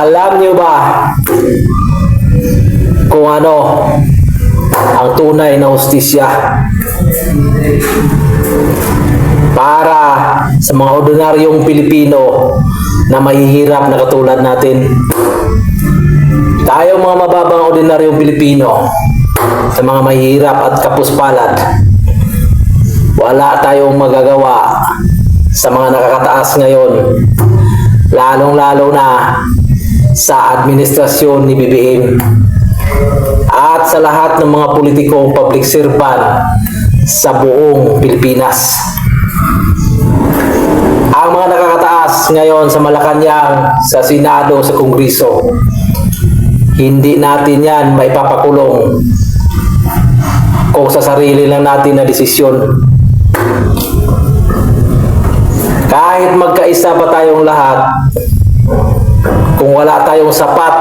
Alam niyo ba kung ano ang tunay na hustisya para sa mga ordinaryong Pilipino na mahihirap na katulad natin? Tayong mga mababang ordinaryong Pilipino, sa mga mahihirap at kapuspalad, wala tayong magagawa sa mga nakakataas ngayon, lalong-lalo na sa administrasyon ni BBM at sa lahat ng mga politikong public servant sa buong Pilipinas. Ang mga nakakataas ngayon sa Malacanang, sa Senado, sa Kongreso, hindi natin yan maipapakulong kung sa sarili lang natin na desisyon. Kahit magkaisa pa tayong lahat, kung wala tayong sapat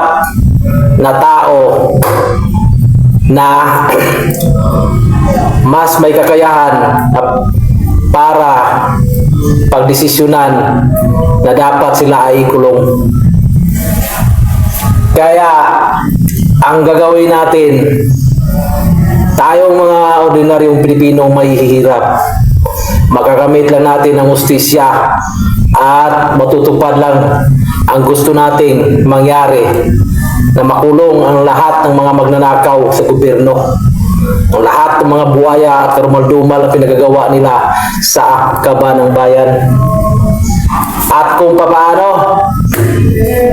na tao na mas may kakayahan para pagdesisyonan na dapat sila ay ikulong. Kaya ang gagawin natin, tayong mga ordinaryong Pilipinong mahihirap, makakamit lang natin ang hustisya at matutupad lang ang gusto nating mangyari, na makulong ang lahat ng mga magnanakaw sa gobyerno, ang lahat ng mga buwaya at karumaldumal na pinagagawa nila sa kaban ng bayan. At kung paano,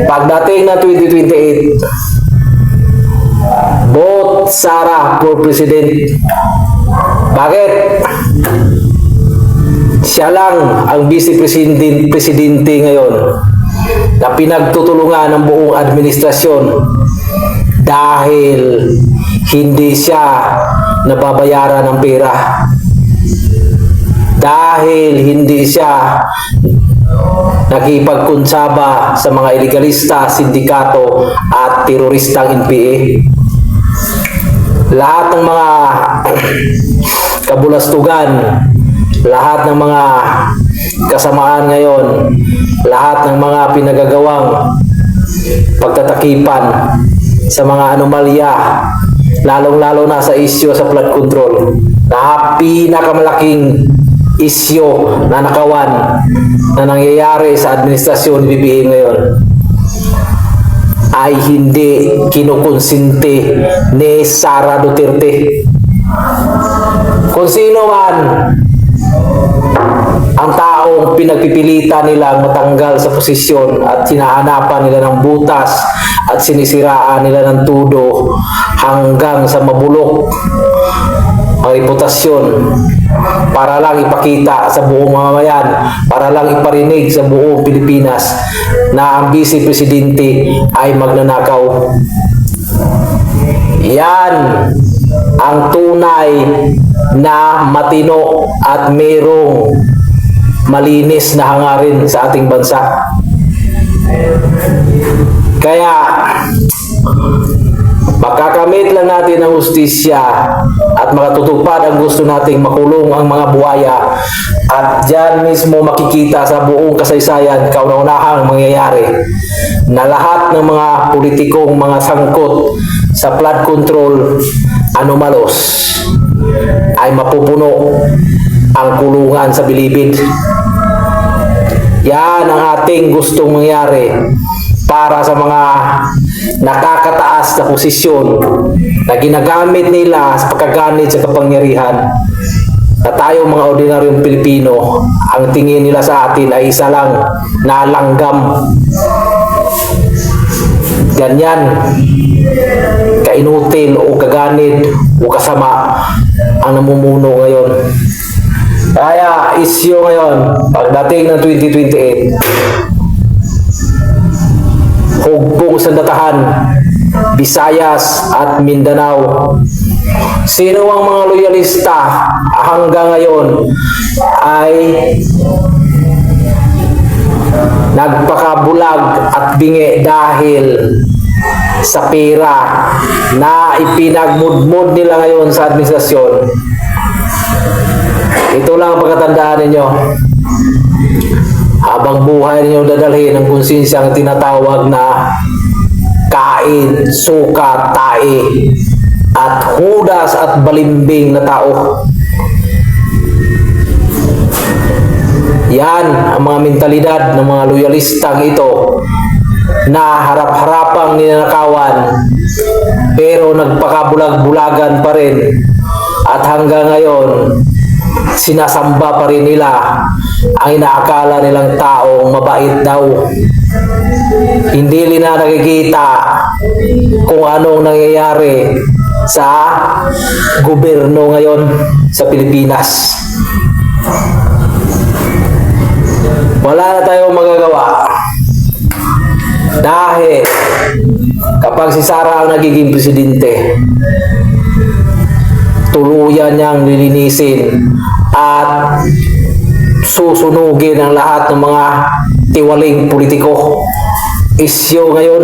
pagdating na 2028, vote Sara for President. Bakit? Siya lang ang Vice Presidente ngayon na pinagtutulungan ng buong administrasyon dahil hindi siya nababayaran ng pera, dahil hindi siya nakipagkunsaba sa mga iligalista, sindikato at teroristang NPA. Lahat ng mga kabulastugan, lahat ng mga kasamaan ngayon, lahat ng mga pinagagawang pagtatakipan sa mga anomalya, lalong-lalo na sa isyo sa flood control, na pinakamalaking isyo na nakawan na nangyayari sa administrasyon ni BBM ngayon, ay hindi kinukonsinte ni Sara Duterte. Kung sino man ang taong pinagpipilitan nilang matanggal sa posisyon at hinahanapan nila ng butas at sinisiraan nila ng tudo hanggang sa mabulok ang reputasyon, para lang ipakita sa buong mamamayan, para lang iparinig sa buong Pilipinas na ang Vice Presidente ay magnanakaw. Yan ang tunay na matino at mayroong malinis na hangarin sa ating bansa. Kaya makakamit lang natin ang hustisya at makatutupad ang gusto nating makulong ang mga buhaya, at dyan mismo makikita sa buong kasaysayan, kauna-unahang mangyayari, na lahat ng mga politikong mga sangkot sa flood control anomalos ay mapupuno ang kulungan sa bilibid. Yan ang ating gustong mangyari para sa mga nakakataas na posisyon na ginagamit nila sa pagkaganit sa kapangyarihan, na tayo mga ordinaryong Pilipino, ang tingin nila sa atin ay isa lang na langgam. Ganyan kainutil o kaganit o kasama ang namumuno ngayon. Kaya isyo ngayon, pagdating ng 2028, hugpong sandatahan, Visayas at Mindanao. Sino ang mga loyalista hanggang ngayon ay nagpakabulag at bingi dahil sa pera na ipinagmudmud nila ngayon sa administrasyon? Ito lang ang pagkatandaan ninyo. Habang buhay ninyo dadalhin ang konsensyang tinatawag na kain, suka, tae, at hudas at balimbing na tao. Yan ang mga mentalidad ng mga loyalistang ito na harap-harapang ninanakawan pero nagpakabulag-bulagan pa rin at hanggang ngayon sinasamba pa rin nila ang inaakala nilang taong mabait daw. Hindi nila nakikita kung anong nangyayari sa gobyerno ngayon sa Pilipinas. Wala na tayong magagawa dahil kapag si Sara ang nagiging presidente, tuluyan niyang lilinisin at susunugin ang lahat ng mga tiwaling politiko. Isyo ngayon.